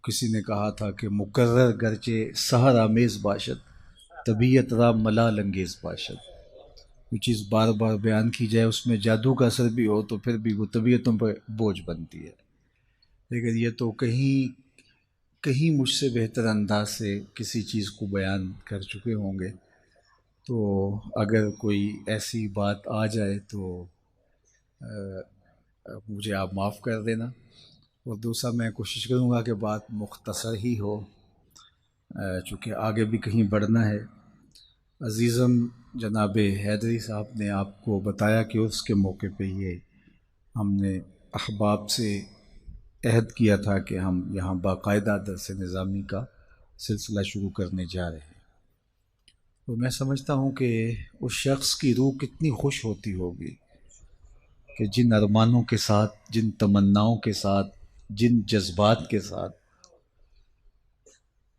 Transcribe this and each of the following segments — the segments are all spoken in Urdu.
کسی نے کہا تھا کہ مقرر گرچہ سحر آمیز باشد، طبیعت را ملال انگیز باشد۔ جو چیز بار بار بیان کی جائے اس میں جادو کا اثر بھی ہو تو پھر بھی وہ طبیعتوں پر بوجھ بنتی ہے، لیکن یہ تو کہیں کہیں مجھ سے بہتر انداز سے کسی چیز کو بیان کر چکے ہوں گے، تو اگر کوئی ایسی بات آ جائے تو مجھے آپ معاف کر دینا، اور دوسرا میں کوشش کروں گا کہ بات مختصر ہی ہو، چونکہ آگے بھی کہیں بڑھنا ہے۔ عزیزم جناب حیدری صاحب نے آپ کو بتایا کہ اس کے موقع پہ یہ ہم نے احباب سے عہد کیا تھا کہ ہم یہاں باقاعدہ درس نظامی کا سلسلہ شروع کرنے جا رہے ہیں، تو میں سمجھتا ہوں کہ اس شخص کی روح کتنی خوش ہوتی ہوگی کہ جن ارمانوں کے ساتھ، جن تمناؤں کے ساتھ، جن جذبات کے ساتھ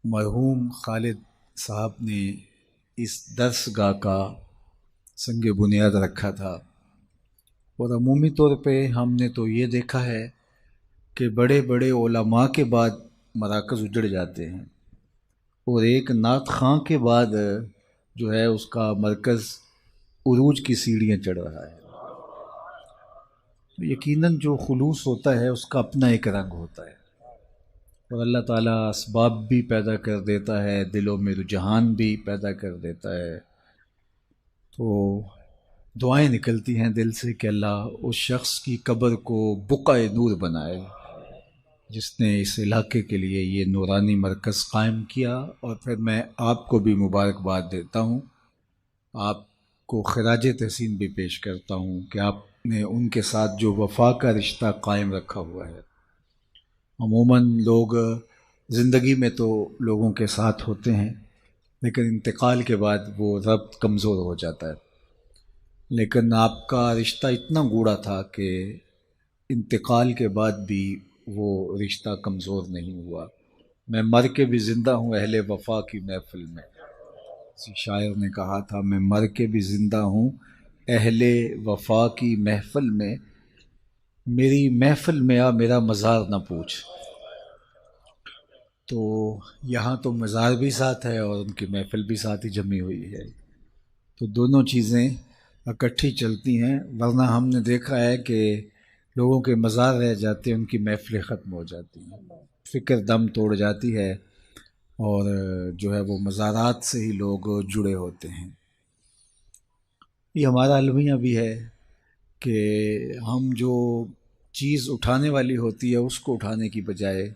مرحوم خالد صاحب نے اس درس گاہ کا سنگ بنیاد رکھا تھا۔ اور عمومی طور پہ ہم نے تو یہ دیکھا ہے کہ بڑے بڑے علماء کے بعد مراکز اجڑ جاتے ہیں، اور ایک نعت خواں کے بعد جو ہے اس کا مرکز عروج کی سیڑھیاں چڑھ رہا ہے۔ یقیناً جو خلوص ہوتا ہے اس کا اپنا ایک رنگ ہوتا ہے، اور اللہ تعالیٰ اسباب بھی پیدا کر دیتا ہے، دلوں میں رجحان بھی پیدا کر دیتا ہے، تو دعائیں نکلتی ہیں دل سے کہ اللہ اس شخص کی قبر کو بقعہ نور بنائے جس نے اس علاقے کے لیے یہ نورانی مرکز قائم کیا۔ اور پھر میں آپ کو بھی مبارکباد دیتا ہوں، آپ کو خراج تحسین بھی پیش کرتا ہوں کہ آپ نے ان کے ساتھ جو وفا کا رشتہ قائم رکھا ہوا ہے۔ عموماً لوگ زندگی میں تو لوگوں کے ساتھ ہوتے ہیں، لیکن انتقال کے بعد وہ ربط کمزور ہو جاتا ہے، لیکن آپ کا رشتہ اتنا گوڑا تھا کہ انتقال کے بعد بھی وہ رشتہ کمزور نہیں ہوا۔ میں مر کے بھی زندہ ہوں اہل وفا کی محفل میں، کسی شاعر نے کہا تھا میں مر کے بھی زندہ ہوں اہل وفا کی محفل میں، میری محفل میں آ میرا مزار نہ پوچھ۔ تو یہاں تو مزار بھی ساتھ ہے اور ان کی محفل بھی ساتھ ہی جمی ہوئی ہے، تو دونوں چیزیں اکٹھی چلتی ہیں، ورنہ ہم نے دیکھا ہے کہ لوگوں کے مزار رہ جاتے ہیں، ان کی محفلیں ختم ہو جاتی ہیں، فکر دم توڑ جاتی ہے، اور جو ہے وہ مزارات سے ہی لوگ جڑے ہوتے ہیں۔ یہ ہمارا المیہ بھی ہے کہ ہم جو چیز اٹھانے والی ہوتی ہے اس کو اٹھانے کی بجائے،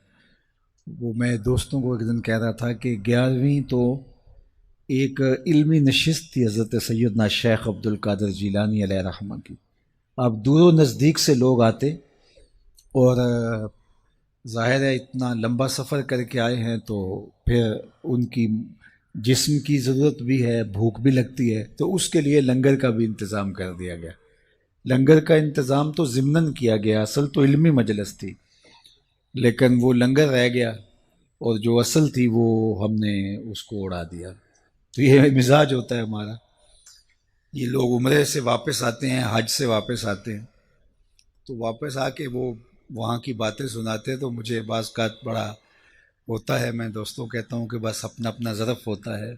وہ میں دوستوں کو ایک دن کہہ رہا تھا کہ 11ویں تو ایک علمی نشست تھی حضرت سیدنا شیخ عبد القادر جیلانی علیہ رحمہ کی، اب دور و نزدیک سے لوگ آتے، اور ظاہر ہے اتنا لمبا سفر کر کے آئے ہیں تو پھر ان کی جسم کی ضرورت بھی ہے، بھوک بھی لگتی ہے، تو اس کے لیے لنگر کا بھی انتظام کر دیا گیا۔ لنگر کا انتظام تو ضمناً کیا گیا، اصل تو علمی مجلس تھی، لیکن وہ لنگر رہ گیا اور جو اصل تھی وہ ہم نے اس کو اڑا دیا۔ تو یہ مزاج ہوتا ہے ہمارا، یہ لوگ عمرے سے واپس آتے ہیں، حج سے واپس آتے ہیں، تو واپس آ کے وہ وہاں کی باتیں سناتے ہیں، تو مجھے بعض کا بڑا ہوتا ہے، میں دوستوں کہتا ہوں کہ بس اپنا اپنا ظرف ہوتا ہے،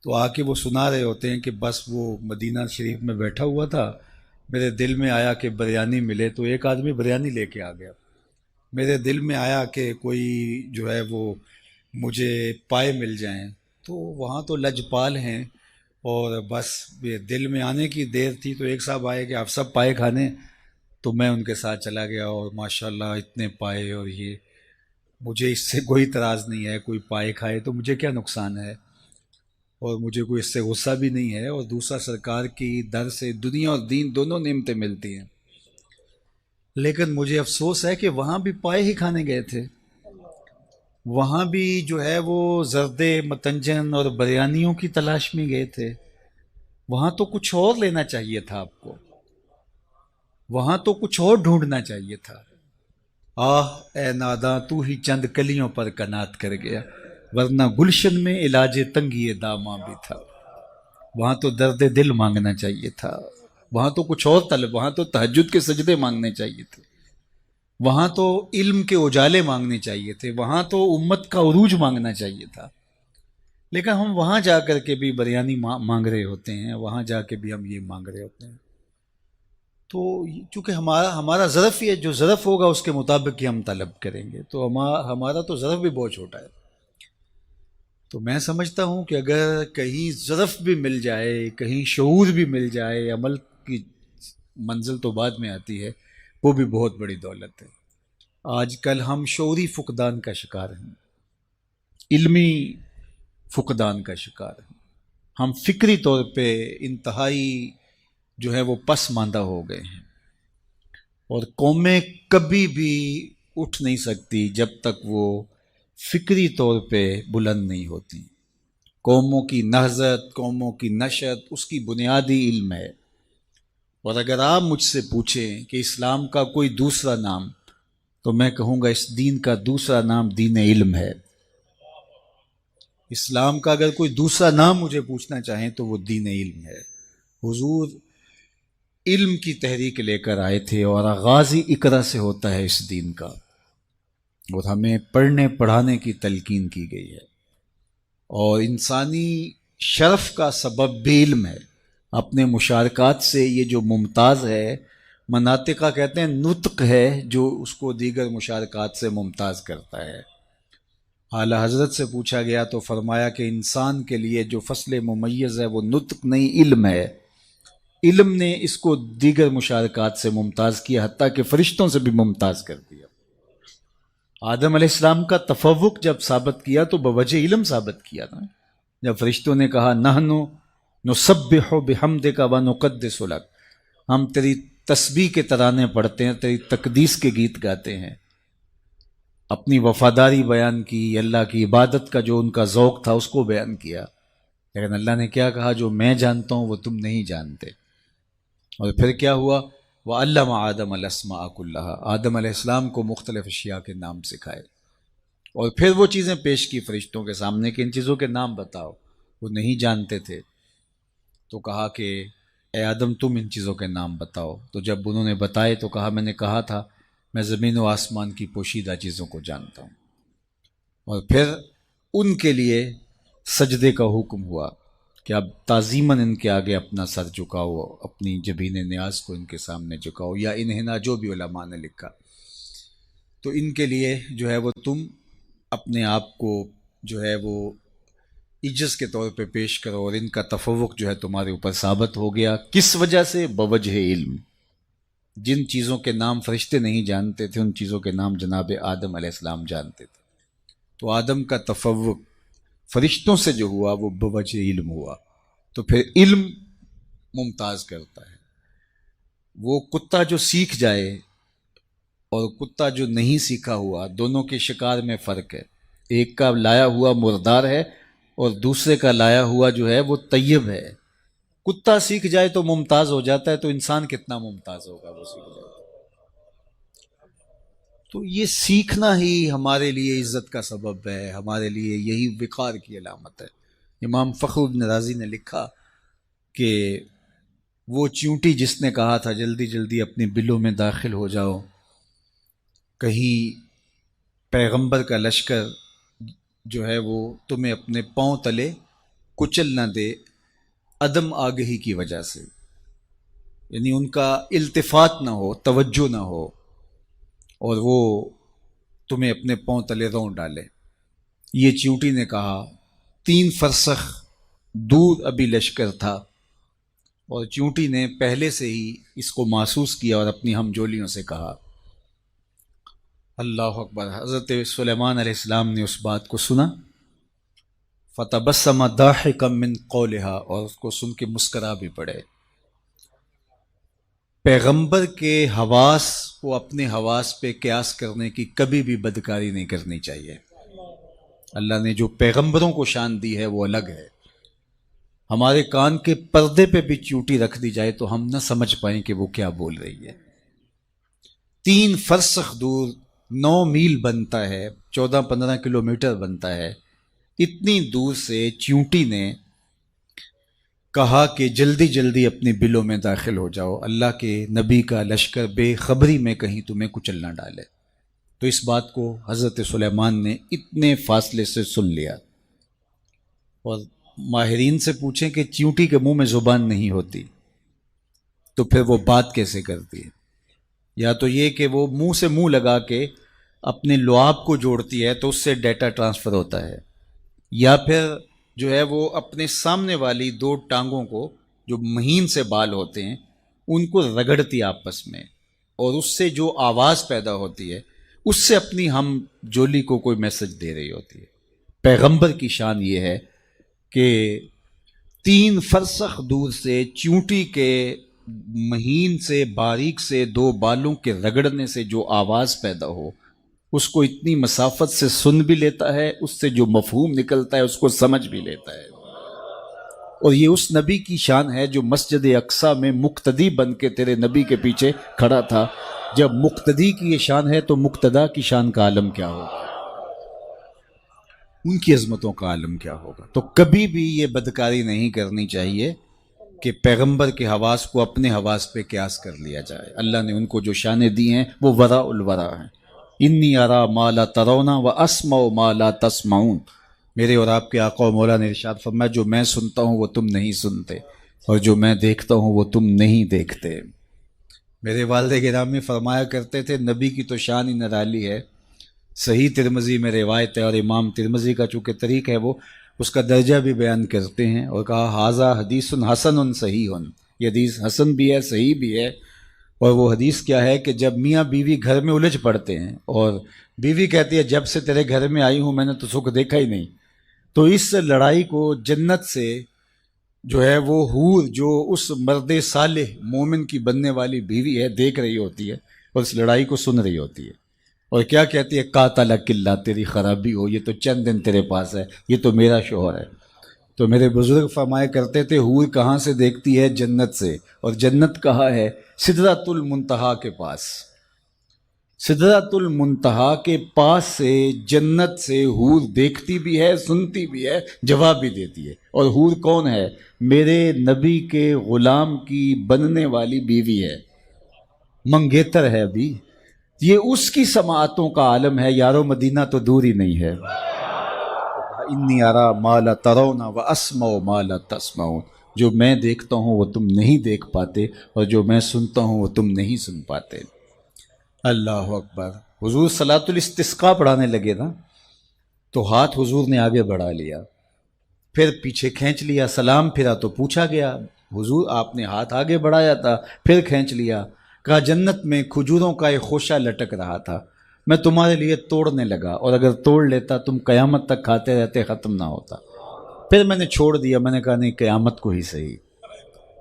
تو آ کے وہ سنا رہے ہوتے ہیں کہ بس وہ مدینہ شریف میں بیٹھا ہوا تھا، میرے دل میں آیا کہ بریانی ملے، تو ایک آدمی بریانی لے کے آ گیا، میرے دل میں آیا کہ کوئی جو ہے وہ مجھے پائے مل جائیں، تو وہاں تو لجپال ہیں، اور بس یہ دل میں آنے کی دیر تھی، تو ایک صاحب آئے کہ آپ سب پائے کھانے، تو میں ان کے ساتھ چلا گیا، اور ماشاءاللہ اتنے پائے، اور یہ مجھے اس سے کوئی اعتراض نہیں ہے، کوئی پائے کھائے تو مجھے کیا نقصان ہے، اور مجھے کوئی اس سے غصہ بھی نہیں ہے، اور دوسرا سرکار کی در سے دنیا اور دین دونوں نعمتیں ملتی ہیں، لیکن مجھے افسوس ہے کہ وہاں بھی پائے ہی کھانے گئے تھے، وہاں بھی جو ہے وہ زردے متنجن اور بریانیوں کی تلاش میں گئے تھے، وہاں تو کچھ اور لینا چاہیے تھا آپ کو، وہاں تو کچھ اور ڈھونڈنا چاہیے تھا۔ آہ اے ناداں تو ہی چند کلیوں پر کنات کر گیا، ورنہ گلشن میں علاج تنگی داماں بھی تھا، وہاں تو درد دل مانگنا چاہیے تھا، وہاں تو کچھ اور طلب، وہاں تو تہجد کے سجدے مانگنے چاہیے تھے، وہاں تو علم کے اجالے مانگنے چاہیے تھے، وہاں تو امت کا عروج مانگنا چاہیے تھا، لیکن ہم وہاں جا کر کے بھی بریانی مانگ رہے ہوتے ہیں، وہاں جا کے بھی ہم یہ مانگ رہے ہوتے ہیں۔ تو چونکہ ہمارا ظرف یہ جو ظرف ہوگا اس کے مطابق ہی ہم طلب کریں گے، تو ہمارا تو ظرف بھی بہت چھوٹا ہے۔ تو میں سمجھتا ہوں کہ اگر کہیں ظرف بھی مل جائے، کہیں شعور بھی مل جائے، عمل کی منزل تو بعد میں آتی ہے، وہ بھی بہت بڑی دولت ہے۔ آج کل ہم شعوری فقدان کا شکار ہیں، علمی فقدان کا شکار ہیں، ہم فکری طور پہ انتہائی جو ہے وہ پس ماندہ ہو گئے ہیں، اور قومیں کبھی بھی اٹھ نہیں سکتی جب تک وہ فکری طور پہ بلند نہیں ہوتی۔ قوموں کی نہضت، قوموں کی نشت، اس کی بنیادی علم ہے۔ اور اگر آپ مجھ سے پوچھیں کہ اسلام کا کوئی دوسرا نام، تو میں کہوں گا اس دین کا دوسرا نام دین علم ہے۔ اسلام کا اگر کوئی دوسرا نام مجھے پوچھنا چاہیں تو وہ دین علم ہے۔ حضور علم کی تحریک لے کر آئے تھے، اور آغاز ہی اقرا سے ہوتا ہے اس دین کا، اور ہمیں پڑھنے پڑھانے کی تلقین کی گئی ہے، اور انسانی شرف کا سبب بھی علم ہے۔ اپنے مشارکات سے یہ جو ممتاز ہے، مناطقہ کہتے ہیں نطق ہے جو اس کو دیگر مشارکات سے ممتاز کرتا ہے۔ اعلی حضرت سے پوچھا گیا تو فرمایا کہ انسان کے لیے جو فصل ممیز ہے وہ نطق نہیں، علم ہے۔ علم نے اس کو دیگر مشارکات سے ممتاز کیا، حتیٰ کہ فرشتوں سے بھی ممتاز کر دیا۔ آدم علیہ السلام کا تفوق جب ثابت کیا تو بوجہ علم ثابت کیا نا، جب فرشتوں نے کہا نحنو نسبح بحمدک ونقدس لک، ہم تیری تسبیح کے ترانے پڑھتے ہیں، تیری تقدیس کے گیت گاتے ہیں۔ اپنی وفاداری بیان کی، اللہ کی عبادت کا جو ان کا ذوق تھا اس کو بیان کیا، لیکن اللہ نے کیا کہا؟ جو میں جانتا ہوں وہ تم نہیں جانتے۔ اور پھر کیا ہوا؟ وَعَلَّمَ آدَمَ الْأَسْمَاءَ كُلَّهَا، آدم علیہ السلام کو مختلف اشیاء کے نام سکھائے، اور پھر وہ چیزیں پیش کی فرشتوں کے سامنے کہ ان چیزوں کے نام بتاؤ۔ وہ نہیں جانتے تھے، تو کہا کہ اے آدم تم ان چیزوں کے نام بتاؤ۔ تو جب انہوں نے بتائے تو کہا میں نے کہا تھا میں زمین و آسمان کی پوشیدہ چیزوں کو جانتا ہوں۔ اور پھر ان کے لیے سجدے کا حکم ہوا کہ اب تعظیماً ان کے آگے اپنا سر جھکاؤ، اپنی جبین نیاز کو ان کے سامنے جھکاؤ، یا انہنا جو بھی علماء نے لکھا۔ تو ان کے لیے جو ہے وہ تم اپنے آپ کو جو ہے وہ عجز کے طور پہ پیش کرو، اور ان کا تفوق جو ہے تمہارے اوپر ثابت ہو گیا۔ کس وجہ سے؟ بوجہ علم۔ جن چیزوں کے نام فرشتے نہیں جانتے تھے ان چیزوں کے نام جناب آدم علیہ السلام جانتے تھے۔ تو آدم کا تفوق فرشتوں سے جو ہوا وہ بوجہ علم ہوا۔ تو پھر علم ممتاز کرتا ہے۔ وہ کتا جو سیکھ جائے اور کتا جو نہیں سیکھا ہوا، دونوں کے شکار میں فرق ہے۔ ایک کا لایا ہوا مردار ہے اور دوسرے کا لایا ہوا جو ہے وہ طیب ہے۔ کتا سیکھ جائے تو ممتاز ہو جاتا ہے، تو انسان کتنا ممتاز ہوگا وہ سیکھ جائے۔ تو یہ سیکھنا ہی ہمارے لیے عزت کا سبب ہے، ہمارے لیے یہی وقار کی علامت ہے۔ امام فخر بن رازی نے لکھا کہ وہ چیونٹی جس نے کہا تھا جلدی جلدی اپنی بلوں میں داخل ہو جاؤ، کہیں پیغمبر کا لشکر جو ہے وہ تمہیں اپنے پاؤں تلے کچل نہ دے، عدم آگہی کی وجہ سے، یعنی ان کا التفات نہ ہو، توجہ نہ ہو، اور وہ تمہیں اپنے پاؤں تلے رون ڈالے۔ یہ چیونٹی نے کہا۔ 3 فرسخ دور ابھی لشکر تھا، اور چیونٹی نے پہلے سے ہی اس کو محسوس کیا اور اپنی ہم جولیوں سے کہا۔ اللہ اکبر! حضرت سلیمان علیہ السلام نے اس بات کو سنا، فتبسم ضاحکا من قولہا، اور اس کو سن کے مسکرا بھی پڑے۔ پیغمبر کے حواس کو اپنے حواس پہ قیاس کرنے کی کبھی بھی بدکاری نہیں کرنی چاہیے۔ اللہ نے جو پیغمبروں کو شان دی ہے وہ الگ ہے۔ ہمارے کان کے پردے پہ بھی چیونٹی رکھ دی جائے تو ہم نہ سمجھ پائیں کہ وہ کیا بول رہی ہے۔ 3 فرسخ دور 9 میل بنتا ہے، 14-15 کلومیٹر بنتا ہے۔ اتنی دور سے چیونٹی نے کہا کہ جلدی جلدی اپنے بلوں میں داخل ہو جاؤ، اللہ کے نبی کا لشکر بے خبری میں کہیں تمہیں کچل نہ ڈالے۔ تو اس بات کو حضرت سلیمان نے اتنے فاصلے سے سن لیا، اور ماہرین سے پوچھیں کہ چیونٹی کے منہ میں زبان نہیں ہوتی تو پھر وہ بات کیسے کرتی ہے؟ یا تو یہ کہ وہ منہ سے منہ لگا کے اپنے لعاب کو جوڑتی ہے تو اس سے ڈیٹا ٹرانسفر ہوتا ہے، یا پھر جو ہے وہ اپنے سامنے والی دو ٹانگوں کو جو مہین سے بال ہوتے ہیں ان کو رگڑتی آپس میں، اور اس سے جو آواز پیدا ہوتی ہے اس سے اپنی ہم جولی کو کوئی میسج دے رہی ہوتی ہے۔ پیغمبر کی شان یہ ہے کہ 3 فرسخ دور سے چیونٹی کے مہین سے باریک سے دو بالوں کے رگڑنے سے جو آواز پیدا ہو اس کو اتنی مسافت سے سن بھی لیتا ہے، اس سے جو مفہوم نکلتا ہے اس کو سمجھ بھی لیتا ہے۔ اور یہ اس نبی کی شان ہے جو مسجد اقصیٰ میں مقتدی بن کے تیرے نبی کے پیچھے کھڑا تھا۔ جب مقتدی کی یہ شان ہے تو مقتدا کی شان کا عالم کیا ہوگا، ان کی عظمتوں کا عالم کیا ہوگا۔ تو کبھی بھی یہ بدکاری نہیں کرنی چاہیے کہ پیغمبر کے حواس کو اپنے حواس پہ قیاس کر لیا جائے۔ اللہ نے ان کو جو شانیں دی ہیں وہ وراء الورا ہیں۔ انی ارا ما لا ترون و اسمع ما لا تسمعون، میرے اور آپ کے آقا و مولا نے ارشاد فرمایا جو میں سنتا ہوں وہ تم نہیں سنتے، اور جو میں دیکھتا ہوں وہ تم نہیں دیکھتے۔ میرے والد گرامی فرمایا کرتے تھے نبی کی تو شان ہی نرالی ہے۔ صحیح ترمذی میں روایت ہے، اور امام ترمذی کا چونکہ طریق ہے وہ اس کا درجہ بھی بیان کرتے ہیں، اور کہا ھذا حدیث حسن صحیح، یہ حدیث حسن بھی ہے صحیح بھی ہے۔ اور وہ حدیث کیا ہے کہ جب میاں بیوی گھر میں الجھ پڑتے ہیں اور بیوی کہتی ہے جب سے تیرے گھر میں آئی ہوں میں نے تو سکھ دیکھا ہی نہیں، تو اس لڑائی کو جنت سے جو ہے وہ حور جو اس مرد صالح مومن کی بننے والی بیوی ہے دیکھ رہی ہوتی ہے، اور اس لڑائی کو سن رہی ہوتی ہے، اور کیا کہتی ہے قاتلک اللہ، تیری خرابی ہو، یہ تو چند دن تیرے پاس ہے، یہ تو میرا شوہر ہے۔ تو میرے بزرگ فرمایا کرتے تھے حور کہاں سے دیکھتی ہے؟ جنت سے، اور جنت کہاں ہے؟ سدرۃ المنتہا کے پاس۔ سدرۃ المنتہا کے پاس سے جنت سے حور دیکھتی بھی ہے، سنتی بھی ہے، جواب بھی دیتی ہے۔ اور حور کون ہے؟ میرے نبی کے غلام کی بننے والی بیوی ہے، منگیتر ہے ابھی، یہ اس کی سماعتوں کا عالم ہے یارو، مدینہ تو دور ہی نہیں ہے۔ انی ارا ما لا ترون و اسمع ما لا تسمعون، جو میں دیکھتا ہوں وہ تم نہیں دیکھ پاتے، اور جو میں سنتا ہوں وہ تم نہیں سن پاتے۔ اللہ اکبر۔ حضور صلاۃ الاستسقاء پڑھانے لگے نا تو ہاتھ حضور نے آگے بڑھا لیا، پھر پیچھے کھینچ لیا، سلام پھرا تو پوچھا گیا حضور آپ نے ہاتھ آگے بڑھایا تھا پھر کھینچ لیا، کہا جنت میں کھجوروں کا ایک خوشہ لٹک رہا تھا، میں تمہارے لیے توڑنے لگا، اور اگر توڑ لیتا تم قیامت تک کھاتے رہتے، ختم نہ ہوتا، پھر میں نے چھوڑ دیا، میں نے کہا نہیں قیامت کو ہی صحیح۔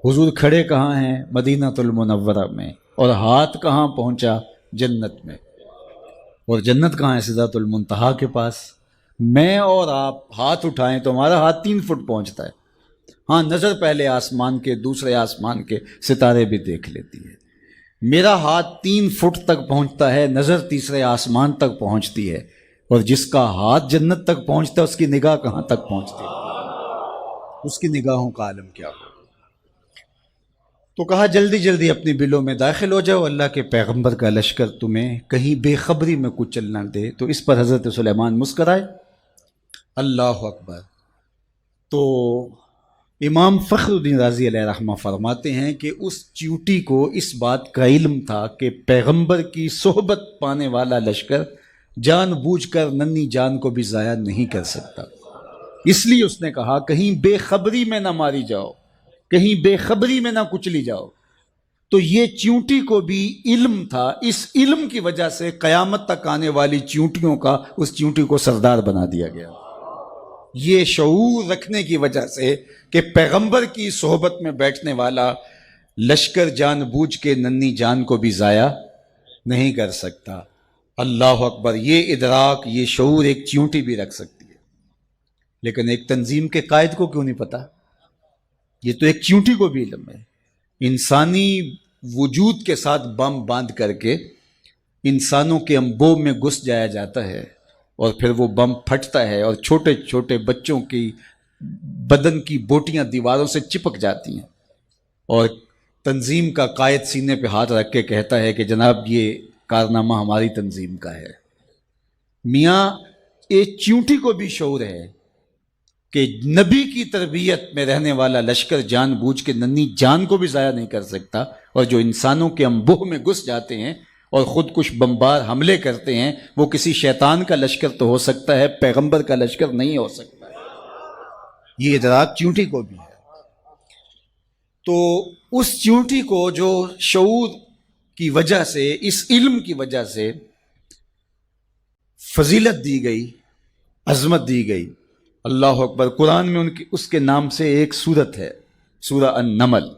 حضور کھڑے کہاں ہیں؟ مدینہ المنورہ میں، اور ہاتھ کہاں پہنچا؟ جنت میں، اور جنت کہاں ہے؟ سدرۃ المنتہا کے پاس۔ میں اور آپ ہاتھ اٹھائیں تو ہمارا ہاتھ 3 فٹ پہنچتا ہے، ہاں نظر پہلے آسمان کے دوسرے آسمان کے ستارے بھی دیکھ لیتی ہے، میرا ہاتھ 3 فٹ تک پہنچتا ہے، نظر تیسرے آسمان تک پہنچتی ہے، اور جس کا ہاتھ جنت تک پہنچتا ہے اس کی نگاہ کہاں تک پہنچتی ہے؟ اس کی نگاہوں کا عالم کیا ہو؟ تو کہا جلدی جلدی اپنی بلوں میں داخل ہو جاؤ، اللہ کے پیغمبر کا لشکر تمہیں کہیں بے خبری میں کچھ چلنا دے۔ تو اس پر حضرت سلیمان مسکرائے۔ اللہ اکبر۔ تو امام فخر الدین رازی علیہ رحمہ فرماتے ہیں کہ اس چیوٹی کو اس بات کا علم تھا کہ پیغمبر کی صحبت پانے والا لشکر جان بوجھ کر ننھی جان کو بھی ضائع نہیں کر سکتا، اس لیے اس نے کہا کہیں بے خبری میں نہ ماری جاؤ، کہیں بے خبری میں نہ کچلی جاؤ۔ تو یہ چیونٹی کو بھی علم تھا، اس علم کی وجہ سے قیامت تک آنے والی چیونٹیوں کا اس چیونٹی کو سردار بنا دیا گیا، یہ شعور رکھنے کی وجہ سے کہ پیغمبر کی صحبت میں بیٹھنے والا لشکر جان بوجھ کے ننھی جان کو بھی ضائع نہیں کر سکتا۔ اللہ اکبر۔ یہ ادراک، یہ شعور ایک چیونٹی بھی رکھ سکتی ہے، لیکن ایک تنظیم کے قائد کو کیوں نہیں پتا؟ یہ تو ایک چیونٹی کو بھی علم ہے۔ انسانی وجود کے ساتھ بم باندھ کر کے انسانوں کے انبوب میں گھس جایا جاتا ہے، اور پھر وہ بم پھٹتا ہے اور چھوٹے چھوٹے بچوں کی بدن کی بوٹیاں دیواروں سے چپک جاتی ہیں، اور تنظیم کا قائد سینے پہ ہاتھ رکھ کے کہتا ہے کہ جناب یہ کارنامہ ہماری تنظیم کا ہے۔ میاں ایک چیونٹی کو بھی شعور ہے کہ نبی کی تربیت میں رہنے والا لشکر جان بوجھ کے ننھی جان کو بھی ضائع نہیں کر سکتا، اور جو انسانوں کے انبوہ میں گھس جاتے ہیں اور خود کش بمبار حملے کرتے ہیں وہ کسی شیطان کا لشکر تو ہو سکتا ہے، پیغمبر کا لشکر نہیں ہو سکتا۔ یہ ادراک چیونٹی کو بھی ہے۔ تو اس چیونٹی کو جو شعور کی وجہ سے، اس علم کی وجہ سے فضیلت دی گئی، عظمت دی گئی، اللہ اکبر، قرآن میں اس کے نام سے ایک سورت ہے، سورہ النمل،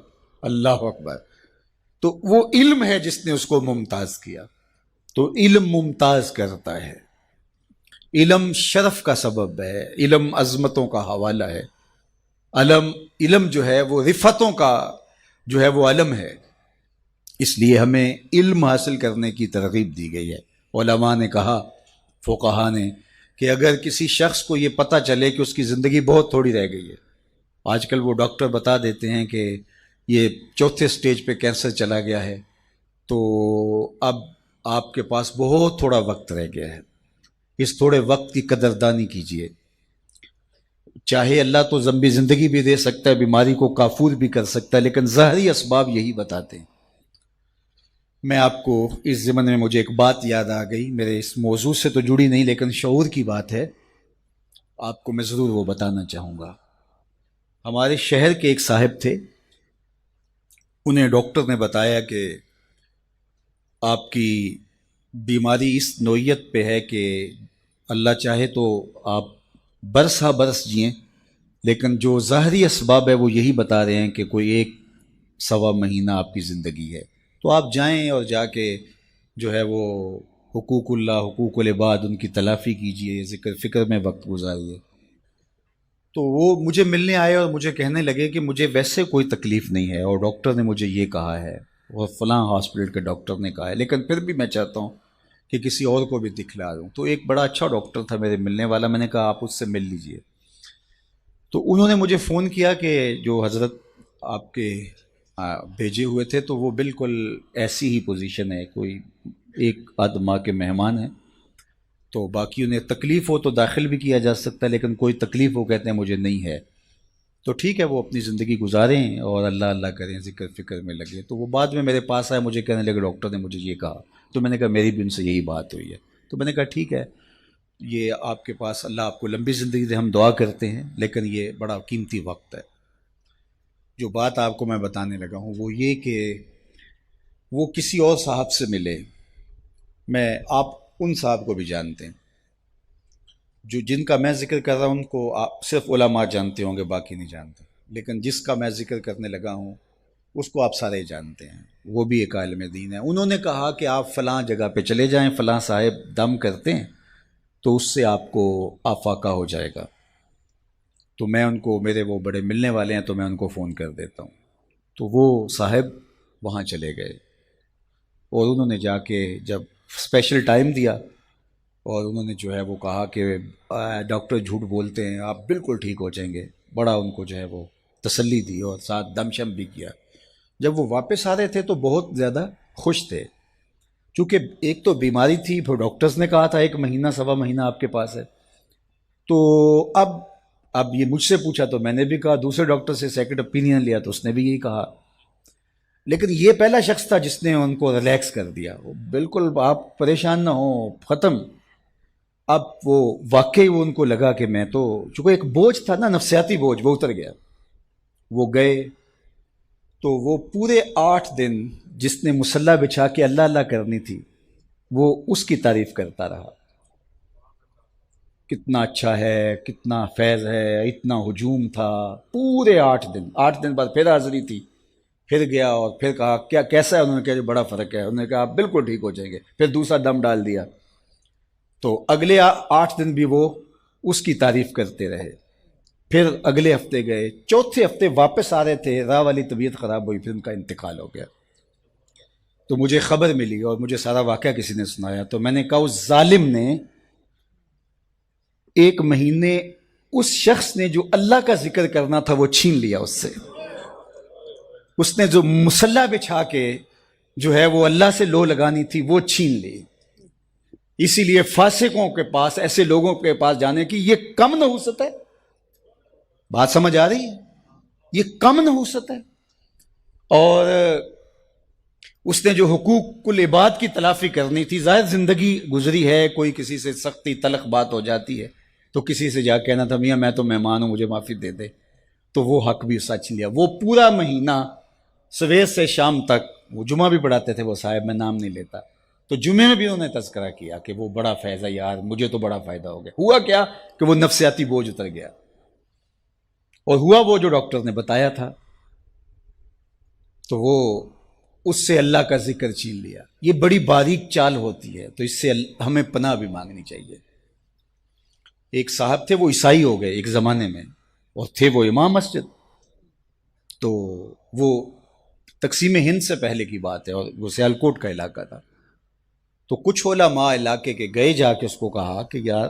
اللہ اکبر۔ تو وہ علم ہے جس نے اس کو ممتاز کیا۔ تو علم ممتاز کرتا ہے، علم شرف کا سبب ہے، علم عظمتوں کا حوالہ ہے، علم جو ہے وہ رفتوں کا جو ہے وہ علم ہے۔ اس لیے ہمیں علم حاصل کرنے کی ترغیب دی گئی ہے۔ علماء نے کہا، فقہا نے، کہ اگر کسی شخص کو یہ پتہ چلے کہ اس کی زندگی بہت تھوڑی رہ گئی ہے، آج کل وہ ڈاکٹر بتا دیتے ہیں کہ یہ 4تھے سٹیج پہ کینسر چلا گیا ہے، تو اب آپ کے پاس بہت تھوڑا وقت رہ گیا ہے، اس تھوڑے وقت کی قدردانی کیجیے۔ چاہے اللہ تو لمبی زندگی بھی دے سکتا ہے، بیماری کو کافور بھی کر سکتا ہے، لیکن ظاہری اسباب یہی بتاتے ہیں۔ میں آپ کو اس ضمن میں مجھے ایک بات یاد آ گئی، میرے اس موضوع سے تو جڑی نہیں لیکن شعور کی بات ہے، آپ کو میں ضرور وہ بتانا چاہوں گا۔ ہمارے شہر کے ایک صاحب تھے، انہیں ڈاکٹر نے بتایا کہ آپ کی بیماری اس نوعیت پہ ہے کہ اللہ چاہے تو آپ برس ہا برس جئیں، لیکن جو ظاہری اسباب ہے وہ یہی بتا رہے ہیں کہ کوئی 1-1.25 مہینہ آپ کی زندگی ہے، تو آپ جائیں اور جا کے جو ہے وہ حقوق اللہ، حقوق العباد، ان کی تلافی کیجئے، ذکر فکر میں وقت گزاریے۔ تو وہ مجھے ملنے آئے اور مجھے کہنے لگے کہ مجھے ویسے کوئی تکلیف نہیں ہے، اور ڈاکٹر نے مجھے یہ کہا ہے، اور فلاں ہاسپٹل کے ڈاکٹر نے کہا ہے، لیکن پھر بھی میں چاہتا ہوں کہ کسی اور کو بھی دکھلا دوں۔ تو ایک بڑا اچھا ڈاکٹر تھا میرے ملنے والا، میں نے کہا آپ اس سے مل لیجئے۔ تو انہوں نے مجھے فون کیا کہ جو حضرت آپ کے بھیجے ہوئے تھے تو وہ بالکل ایسی ہی پوزیشن ہے، کوئی 1 ماہ کے مہمان ہیں، تو باقی انہیں تکلیف ہو تو داخل بھی کیا جا سکتا ہے، لیکن کوئی تکلیف وہ کہتے ہیں مجھے نہیں ہے، تو ٹھیک ہے وہ اپنی زندگی گزاریں اور اللہ اللہ کریں، ذکر فکر میں لگے۔ تو وہ بعد میں میرے پاس آئے، مجھے کہنے لگے ڈاکٹر نے مجھے یہ کہا، تو میں نے کہا میری بھی ان سے یہی بات ہوئی ہے۔ تو میں نے کہا ٹھیک ہے، یہ آپ کے پاس اللہ آپ کو لمبی زندگی دے، ہم دعا کرتے ہیں، لیکن یہ بڑا قیمتی وقت ہے۔ جو بات آپ کو میں بتانے لگا ہوں وہ یہ کہ وہ کسی اور صاحب سے ملے، آپ ان صاحب کو بھی جانتے ہیں، جو جن کا میں ذکر کر رہا ہوں ان کو آپ صرف علماء جانتے ہوں گے، باقی نہیں جانتے، لیکن جس کا میں ذکر کرنے لگا ہوں اس کو آپ سارے جانتے ہیں، وہ بھی ایک عالم دین ہے۔ انہوں نے کہا کہ آپ فلاں جگہ پہ چلے جائیں، فلاں صاحب دم کرتے ہیں تو اس سے آپ کو آفاقہ ہو جائے گا۔ تو میں ان کو، میرے وہ بڑے ملنے والے ہیں تو میں ان کو فون کر دیتا ہوں۔ تو وہ صاحب وہاں چلے گئے اور انہوں نے جا کے جب اسپیشل ٹائم دیا اور انہوں نے جو ہے وہ کہا کہ ڈاکٹر جھوٹ بولتے ہیں، آپ بالکل ٹھیک ہو جائیں گے، بڑا ان کو جو ہے وہ تسلی دی اور ساتھ دم شم بھی کیا۔ جب وہ واپس آ رہے تھے تو بہت زیادہ خوش تھے، چونکہ ایک تو بیماری تھی، پھر ڈاکٹرز نے کہا تھا 1-1.25 مہینہ آپ کے پاس ہے، تو اب یہ مجھ سے پوچھا تو میں نے بھی کہا، دوسرے ڈاکٹر سے سیکنڈ اوپینین لیا تو اس نے بھی یہی کہا، لیکن یہ پہلا شخص تھا جس نے ان کو ریلیکس کر دیا، بالکل آپ پریشان نہ ہوں، ختم۔ اب وہ واقعی وہ ان کو لگا کہ میں تو، چونکہ ایک بوجھ تھا نا، نفسیاتی بوجھ، وہ اتر گیا۔ وہ گئے تو وہ پورے 8 دن جس نے مصلی بچھا کے اللہ اللہ کرنی تھی وہ اس کی تعریف کرتا رہا، کتنا اچھا ہے، کتنا فیض ہے، اتنا ہجوم تھا، پورے 8 دن بعد پھر حاضری تھی، پھر گیا اور پھر کہا کیا کیسا ہے، انہوں نے کہا بڑا فرق ہے، انہوں نے کہا آپ بالکل ٹھیک ہو جائیں گے، پھر دوسرا دم ڈال دیا۔ تو اگلے 8 دن بھی وہ اس کی تعریف کرتے رہے، پھر اگلے ہفتے گئے، چوتھے ہفتے واپس آ رہے تھے، راہ والی طبیعت خراب ہوئی، پھر ان کا انتقال ہو گیا۔ تو مجھے خبر ملی اور مجھے سارا واقعہ کسی نے سنایا، تو میں نے کہا اس ظالم نے 1 مہینے اس شخص نے جو اللہ کا ذکر کرنا تھا وہ چھین لیا اس سے. اس نے جو مصلی بچھا کے جو ہے وہ اللہ سے لو لگانی تھی وہ چھین لی. اسی لیے فاسقوں کے پاس، ایسے لوگوں کے پاس جانے کی یہ کم نحوست ہے. بات سمجھ آ رہی ہے؟ یہ کم نحوست ہے. اور اس نے جو حقوق العباد کی تلافی کرنی تھی، ظاہر زندگی گزری ہے، کوئی کسی سے سختی تلخ بات ہو جاتی ہے تو کسی سے جا کہنا تھا میاں میں تو مہمان ہوں مجھے معافی دے دے، تو وہ حق بھی اس چھین لیا. وہ پورا مہینہ صبح سے شام تک، وہ جمعہ بھی پڑھاتے تھے وہ صاحب، میں نام نہیں لیتا، تو جمعے میں بھی انہوں نے تذکرہ کیا کہ وہ بڑا فیض ہے یار، مجھے تو بڑا فائدہ ہو گیا. ہوا کیا کہ وہ نفسیاتی بوجھ اتر گیا، اور ہوا وہ جو ڈاکٹر نے بتایا تھا. تو وہ اس سے اللہ کا ذکر چھین لیا. یہ بڑی باریک چال ہوتی ہے، تو اس سے ہمیں پناہ بھی مانگنی چاہیے. ایک صاحب تھے، وہ عیسائی ہو گئے ایک زمانے میں، اور تھے وہ امام مسجد. تو وہ تقسیم ہند سے پہلے کی بات ہے، اور وہ سیالکوٹ کا علاقہ تھا. تو کچھ علماء علاقے کے گئے، جا کے اس کو کہا کہ یار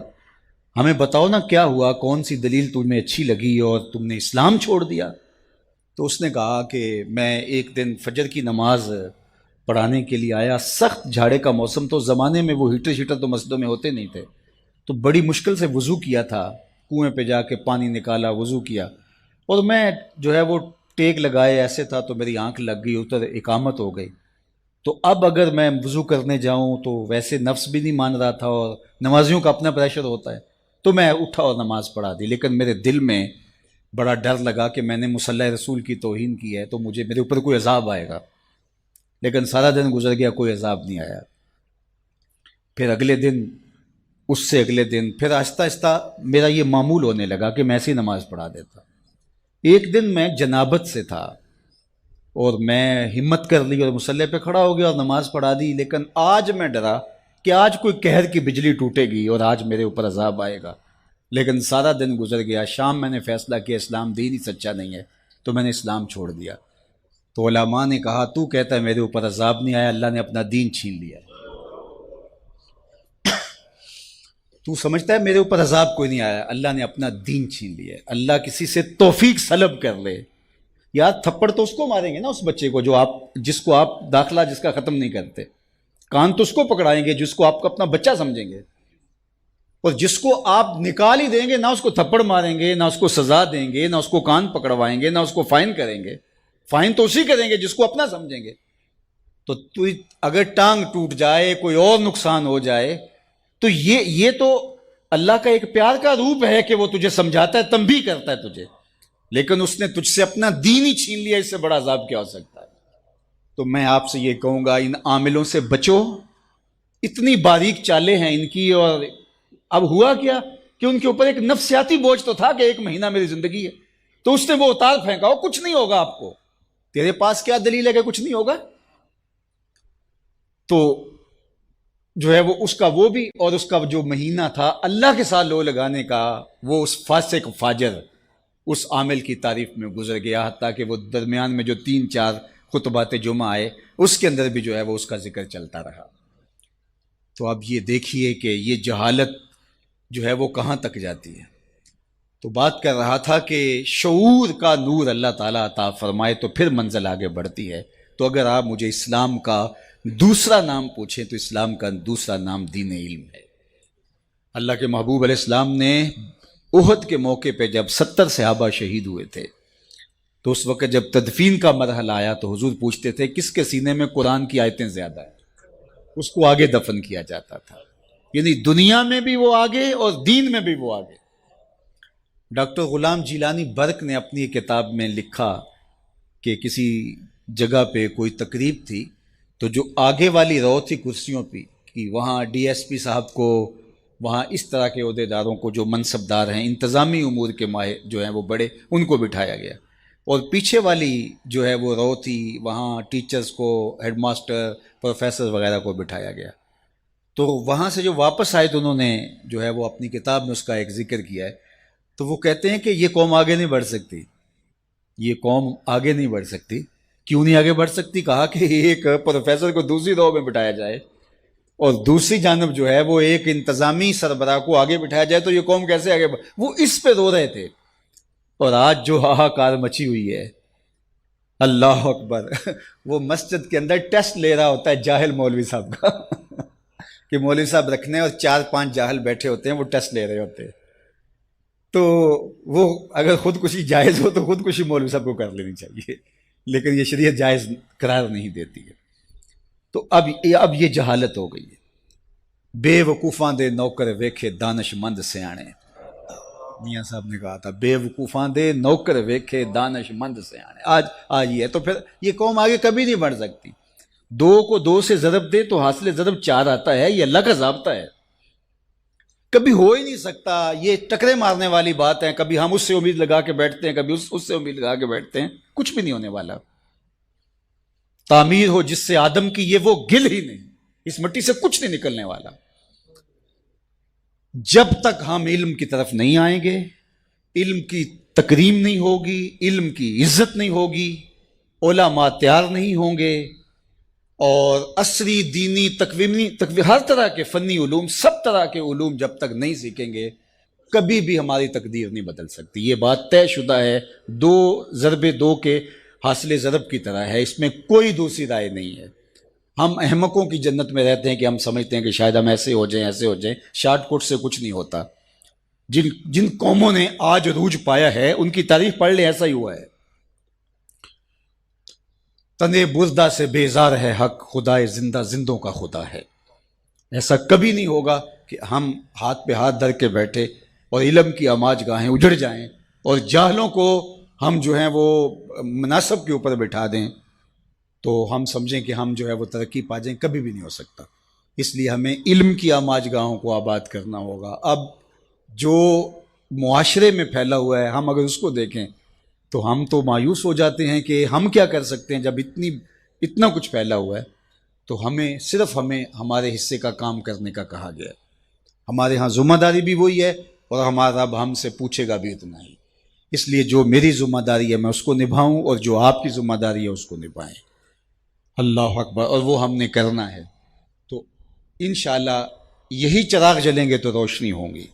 ہمیں بتاؤ نا کیا ہوا، کون سی دلیل تمہیں اچھی لگی اور تم نے اسلام چھوڑ دیا. تو اس نے کہا کہ میں ایک دن فجر کی نماز پڑھانے کے لیے آیا، سخت جھاڑے کا موسم، تو زمانے میں وہ ہیٹر شیٹر تو مسجدوں میں ہوتے نہیں تھے، تو بڑی مشکل سے وضو کیا تھا، کنویں پہ جا کے پانی نکالا، وضو کیا، اور میں جو ہے وہ ٹیک لگائے ایسے تھا تو میری آنکھ لگ گئی، ادھر اقامت ہو گئی. تو اب اگر میں وضو کرنے جاؤں تو ویسے نفس بھی نہیں مان رہا تھا، اور نمازیوں کا اپنا پریشر ہوتا ہے، تو میں اٹھا اور نماز پڑھا دی. لیکن میرے دل میں بڑا ڈر لگا کہ میں نے مصلی رسول کی توہین کی ہے تو مجھے میرے اوپر کوئی عذاب آئے گا. لیکن سارا دن گزر گیا، کوئی عذاب نہیں آیا. پھر اگلے دن، اس سے اگلے دن، پھر آہستہ آہستہ میرا یہ معمول ہونے لگا کہ میں ایسی نماز پڑھا دیتا. ایک دن میں جنابت سے تھا اور میں ہمت کر لی اور مصلی پہ کھڑا ہو گیا اور نماز پڑھا دی. لیکن آج میں ڈرا کہ آج کوئی قہر کی بجلی ٹوٹے گی اور آج میرے اوپر عذاب آئے گا. لیکن سارا دن گزر گیا. شام میں نے فیصلہ کیا اسلام دین ہی سچا نہیں ہے، تو میں نے اسلام چھوڑ دیا. تو علماء نے کہا تو کہتا ہے میرے اوپر عذاب نہیں آیا، اللہ نے اپنا دین چھین لیا. تو سمجھتا ہے میرے اوپر عذاب کوئی نہیں آیا، اللہ نے اپنا دین چھین لیا. اللہ کسی سے توفیق سلب کر لے، یار تھپڑ تو اس کو ماریں گے نا، اس بچے کو جس کو آپ داخلہ جس کا ختم نہیں کرتے. کان تو اس کو پکڑائیں گے جس کو آپ اپنا بچہ سمجھیں گے، اور جس کو آپ نکال ہی دیں گے، نہ اس کو تھپڑ ماریں گے، نہ اس کو سزا دیں گے، نہ اس کو کان پکڑوائیں گے، نہ اس کو فائن کریں گے. فائن تو اسی کریں گے جس کو اپنا سمجھیں گے. تو اگر ٹانگ ٹوٹ جائے، کوئی اور نقصان ہو جائے، تو یہ تو اللہ کا ایک پیار کا روپ ہے کہ وہ تجھے سمجھاتا ہے، تنبیہ کرتا ہے تجھے. لیکن اس نے تجھ سے اپنا دین ہی چھین لیا، اس سے بڑا عذاب کیا ہو سکتا ہے؟ تو میں آپ سے یہ کہوں گا ان عاملوں سے بچو. اتنی باریک چالیں ہیں ان کی. اور اب ہوا کیا کہ ان کے اوپر ایک نفسیاتی بوجھ تو تھا کہ ایک مہینہ میری زندگی ہے، تو اس نے وہ اتار پھینکا، وہ کچھ نہیں ہوگا آپ کو، تیرے پاس کیا دلیل ہے کہ کچھ نہیں ہوگا؟ تو جو ہے وہ اس کا وہ بھی، اور اس کا جو مہینہ تھا اللہ کے ساتھ لو لگانے کا، وہ اس فاسق فاجر اس عامل کی تعریف میں گزر گیا. حتیٰ کہ وہ درمیان میں جو 3-4 خطبات جمعہ آئے اس کے اندر بھی جو ہے وہ اس کا ذکر چلتا رہا. تو اب یہ دیکھیے کہ یہ جہالت جو ہے وہ کہاں تک جاتی ہے. تو بات کر رہا تھا کہ شعور کا نور اللہ تعالیٰ عطا فرمائے تو پھر منزل آگے بڑھتی ہے. تو اگر آپ مجھے اسلام کا دوسرا نام پوچھیں تو اسلام کا دوسرا نام دین علم ہے. اللہ کے محبوب علیہ السلام نے احد کے موقع پہ جب 70 صحابہ شہید ہوئے تھے، تو اس وقت جب تدفین کا مرحلہ آیا تو حضور پوچھتے تھے کس کے سینے میں قرآن کی آیتیں زیادہ ہیں، اس کو آگے دفن کیا جاتا تھا. یعنی دنیا میں بھی وہ آگے اور دین میں بھی وہ آگے. ڈاکٹر غلام جیلانی برق نے اپنی کتاب میں لکھا کہ کسی جگہ پہ کوئی تقریب تھی، تو جو آگے والی رو تھی کرسیوں پہ کہ وہاں ڈی ایس پی صاحب کو، وہاں اس طرح کے عہدیداروں کو جو منصب دار ہیں، انتظامی امور کے ماہر جو ہیں وہ بڑے، ان کو بٹھایا گیا. اور پیچھے والی جو ہے وہ رو تھی، وہاں ٹیچرز کو، ہیڈ ماسٹر، پروفیسر وغیرہ کو بٹھایا گیا. تو وہاں سے جو واپس آئے تو انہوں نے جو ہے وہ اپنی کتاب میں اس کا ایک ذکر کیا ہے. تو وہ کہتے ہیں کہ یہ قوم آگے نہیں بڑھ سکتی، یہ قوم آگے نہیں بڑھ سکتی. کیوں نہیں آگے بڑھ سکتی؟ کہا کہ ایک پروفیسر کو دوسری رو میں بٹھایا جائے اور دوسری جانب جو ہے وہ ایک انتظامی سربراہ کو آگے بٹھایا جائے تو یہ قوم کیسے آگے وہ اس پہ رو رہے تھے. اور آج جو ہاہاکار مچی ہوئی ہے، اللہ اکبر، وہ مسجد کے اندر ٹیسٹ لے رہا ہوتا ہے جاہل مولوی صاحب کا کہ مولوی صاحب رکھنے اور 4-5 جاہل بیٹھے ہوتے ہیں، وہ ٹیسٹ لے رہے ہوتے ہیں. تو وہ اگر خودکشی جائز ہو تو خودکشی مولوی صاحب کو کر لینی چاہیے، لیکن یہ شریعت جائز قرار نہیں دیتی ہے. تو اب یہ جہالت ہو گئی ہے. بے وقوفاں دے نوکر ویکھے دانش مند سیانے، میاں صاحب نے کہا تھا بے وقوفاں دے نوکر ویکھے دانش مند سیانے. آج یہ ہے، تو پھر یہ قوم آگے کبھی نہیں بڑھ سکتی. 2 کو 2 سے ضرب دے تو حاصل ضرب 4 آتا ہے، یہ اللہ کا ضابطہ ہے، کبھی ہو ہی نہیں سکتا. یہ ٹکرے مارنے والی بات ہے، کبھی ہم اس سے امید لگا کے بیٹھتے ہیں، کبھی اس سے امید لگا کے بیٹھتے ہیں، کچھ بھی نہیں ہونے والا. تعمیر ہو جس سے آدم کی، یہ وہ گل ہی نہیں، اس مٹی سے کچھ نہیں نکلنے والا. جب تک ہم علم کی طرف نہیں آئیں گے، علم کی تکریم نہیں ہوگی، علم کی عزت نہیں ہوگی، علماء تیار نہیں ہوں گے، اور عصری دینی تکوینی ہر طرح کے فنی علوم، سب طرح کے علوم جب تک نہیں سیکھیں گے، کبھی بھی ہماری تقدیر نہیں بدل سکتی. یہ بات طے شدہ ہے. 2 ضرب 2 کے حاصل ضرب کی طرح ہے، اس میں کوئی دوسری رائے نہیں ہے. ہم احمقوں کی جنت میں رہتے ہیں کہ ہم سمجھتے ہیں کہ شاید ہم ایسے ہو جائیں، ایسے ہو جائیں. شارٹ کٹ سے کچھ نہیں ہوتا. جن قوموں نے آج عروج پایا ہے ان کی تاریخ پڑھ لیں، ایسا ہی ہوا ہے. تنے بزدہ سے بیزار ہے حق، خدائے زندہ زندوں کا خدا ہے. ایسا کبھی نہیں ہوگا کہ ہم ہاتھ پہ ہاتھ دھر کے بیٹھے اور علم کی آماج گاہیں اجڑ جائیں اور جاہلوں کو ہم جو ہیں وہ مناصب کے اوپر بٹھا دیں تو ہم سمجھیں کہ ہم جو ہے وہ ترقی پا جائیں. کبھی بھی نہیں ہو سکتا. اس لیے ہمیں علم کی آماج گاہوں کو آباد کرنا ہوگا. اب جو معاشرے میں پھیلا ہوا ہے، ہم اگر اس کو دیکھیں تو ہم تو مایوس ہو جاتے ہیں کہ ہم کیا کر سکتے ہیں. جب اتنا کچھ پھیلا ہوا ہے تو صرف ہمیں ہمارے حصے کا کام کرنے کا کہا گیا ہے. ہمارے ہاں ذمہ داری بھی وہی ہے اور ہمارا رب ہم سے پوچھے گا بھی اتنا ہی. اس لیے جو میری ذمہ داری ہے میں اس کو نبھاؤں اور جو آپ کی ذمہ داری ہے اس کو نبھائیں. اللہ اکبر. اور وہ ہم نے کرنا ہے. تو انشاءاللہ یہی چراغ جلیں گے تو روشنی ہوں گی.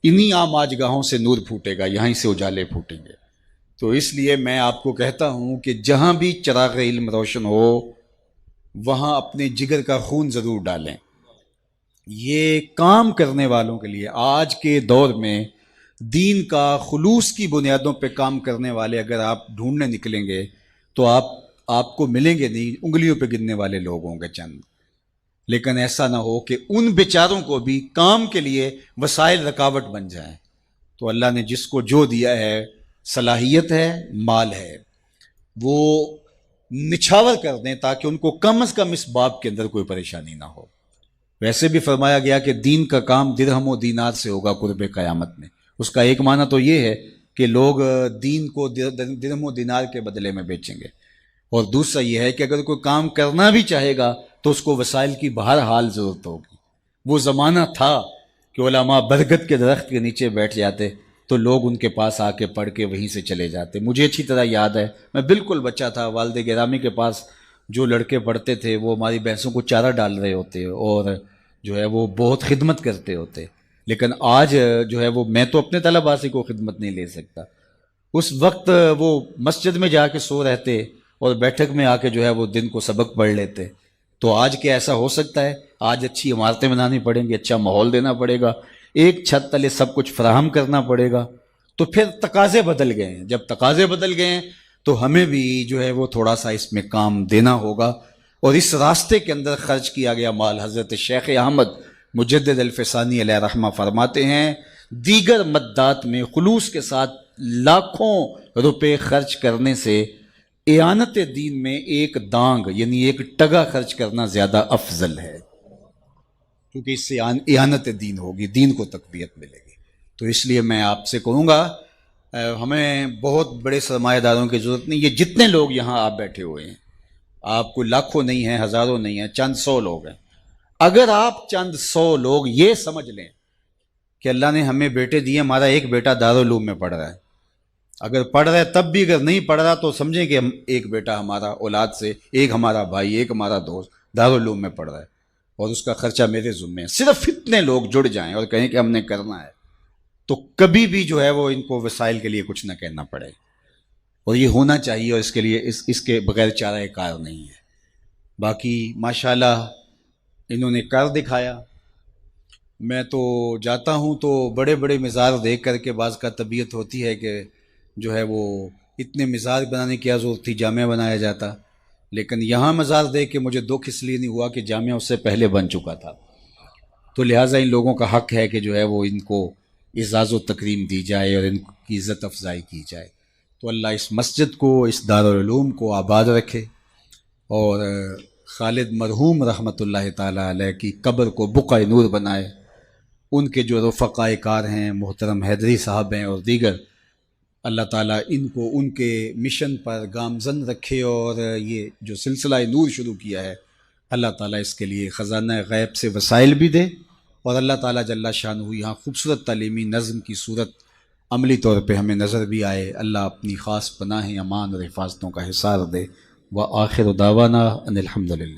انہی عام آج گاہوں سے نور پھوٹے گا، یہیں سے اجالے پھوٹیں گے. تو اس لیے میں آپ کو کہتا ہوں کہ جہاں بھی چراغ علم روشن ہو وہاں اپنے جگر کا خون ضرور ڈالیں. یہ کام کرنے والوں کے لیے آج کے دور میں دین کا خلوص کی بنیادوں پہ کام کرنے والے اگر آپ ڈھونڈنے نکلیں گے تو آپ کو ملیں گے نہیں، انگلیوں پہ گننے والے لوگ ہوں گے چند. لیکن ایسا نہ ہو کہ ان بیچاروں کو بھی کام کے لیے وسائل رکاوٹ بن جائیں. تو اللہ نے جس کو جو دیا ہے، صلاحیت ہے، مال ہے، وہ نچھاور کر دیں تاکہ ان کو کم از کم اس باب کے اندر کوئی پریشانی نہ ہو. ویسے بھی فرمایا گیا کہ دین کا کام درہم و دینار سے ہوگا قرب قیامت میں. اس کا ایک معنی تو یہ ہے کہ لوگ دین کو درہم و دینار کے بدلے میں بیچیں گے، اور دوسرا یہ ہے کہ اگر کوئی کام کرنا بھی چاہے گا تو اس کو وسائل کی بہرحال ضرورت ہوگی. وہ زمانہ تھا کہ علماء برگد کے درخت کے نیچے بیٹھ جاتے تو لوگ ان کے پاس آ کے پڑھ کے وہیں سے چلے جاتے. مجھے اچھی طرح یاد ہے، میں بالکل بچہ تھا، والد گرامی کے پاس جو لڑکے پڑھتے تھے وہ ہماری بھینسوں کو چارہ ڈال رہے ہوتے اور جو ہے وہ بہت خدمت کرتے ہوتے. لیکن آج جو ہے وہ میں تو اپنے طلباء سے کوئی خدمت نہیں لے سکتا. اس وقت وہ مسجد میں جا کے سو رہتے اور بیٹھک میں آ کے جو ہے وہ دن کو سبق پڑھ لیتے. تو آج کیا ایسا ہو سکتا ہے؟ آج اچھی عمارتیں بنانی پڑیں گی، اچھا ماحول دینا پڑے گا، ایک چھت تلے سب کچھ فراہم کرنا پڑے گا. تو پھر تقاضے بدل گئے ہیں. جب تقاضے بدل گئے ہیں تو ہمیں بھی جو ہے وہ تھوڑا سا اس میں کام دینا ہوگا. اور اس راستے کے اندر خرچ کیا گیا مال، حضرت شیخ احمد مجدد الفسانی علیہ رحمہ فرماتے ہیں دیگر مدات میں خلوص کے ساتھ لاکھوں روپے خرچ کرنے سے اعانت دین میں ایک دانگ یعنی ایک ٹگا خرچ کرنا زیادہ افضل ہے، کیونکہ اس سے اعانت دین ہوگی، دین کو تقویت ملے گی. تو اس لیے میں آپ سے کہوں گا ہمیں بہت بڑے سرمایہ داروں کی ضرورت نہیں. یہ جتنے لوگ یہاں آپ بیٹھے ہوئے ہیں، آپ کو لاکھوں نہیں ہیں، ہزاروں نہیں ہیں، چند 100 لوگ ہیں. اگر آپ چند 100 لوگ یہ سمجھ لیں کہ اللہ نے ہمیں بیٹے دیے، ہمارا ایک بیٹا دارالعلوم میں پڑھ رہا ہے، اگر پڑھ رہا ہے تب بھی اگر نہیں پڑھ رہا تو سمجھیں کہ ہم ایک بیٹا ہمارا اولاد سے، ایک ہمارا بھائی، ایک ہمارا دوست دارالعلوم میں پڑھ رہا ہے. اور اس کا خرچہ میرے ذمے ہے، صرف اتنے لوگ جڑ جائیں اور کہیں کہ ہم نے کرنا ہے، تو کبھی بھی جو ہے وہ ان کو وسائل کے لیے کچھ نہ کہنا پڑے، اور یہ ہونا چاہیے، اور اس کے لیے اس کے بغیر چارہ کار نہیں ہے۔ باقی ماشاءاللہ انہوں نے کر دکھایا۔ میں تو جاتا ہوں تو بڑے بڑے مزار دیکھ کر کے بعض کا طبیعت ہوتی ہے کہ جو ہے وہ اتنے مزار بنانے کی کیا ضرورت تھی، جامعہ بنایا جاتا، لیکن یہاں مزار دیکھ کے مجھے دکھ اس لیے نہیں ہوا کہ جامعہ اس سے پہلے بن چکا تھا، تو لہٰذا ان لوگوں کا حق ہے کہ جو ہے وہ ان کو اعزاز و تکریم دی جائے اور ان کی عزت افزائی کی جائے۔ تو اللہ اس مسجد کو، اس دارالعلوم کو آباد رکھے، اور خالد مرحوم رحمۃ اللہ تعالیٰ علیہ کی قبر کو بقعہ نور بنائے، ان کے جو رفقائے کار ہیں، محترم حیدری صاحب ہیں اور دیگر، اللہ تعالیٰ ان کو ان کے مشن پر گامزن رکھے، اور یہ جو سلسلہ نور شروع کیا ہے اللہ تعالیٰ اس کے لیے خزانہ غیب سے وسائل بھی دے، اور اللہ تعالیٰ جل شانہ یہاں خوبصورت تعلیمی نظم کی صورت عملی طور پہ ہمیں نظر بھی آئے۔ اللہ اپنی خاص پناہ امان اور حفاظتوں کا حصار دے۔ وآخر دعوانا ان الحمدللہ۔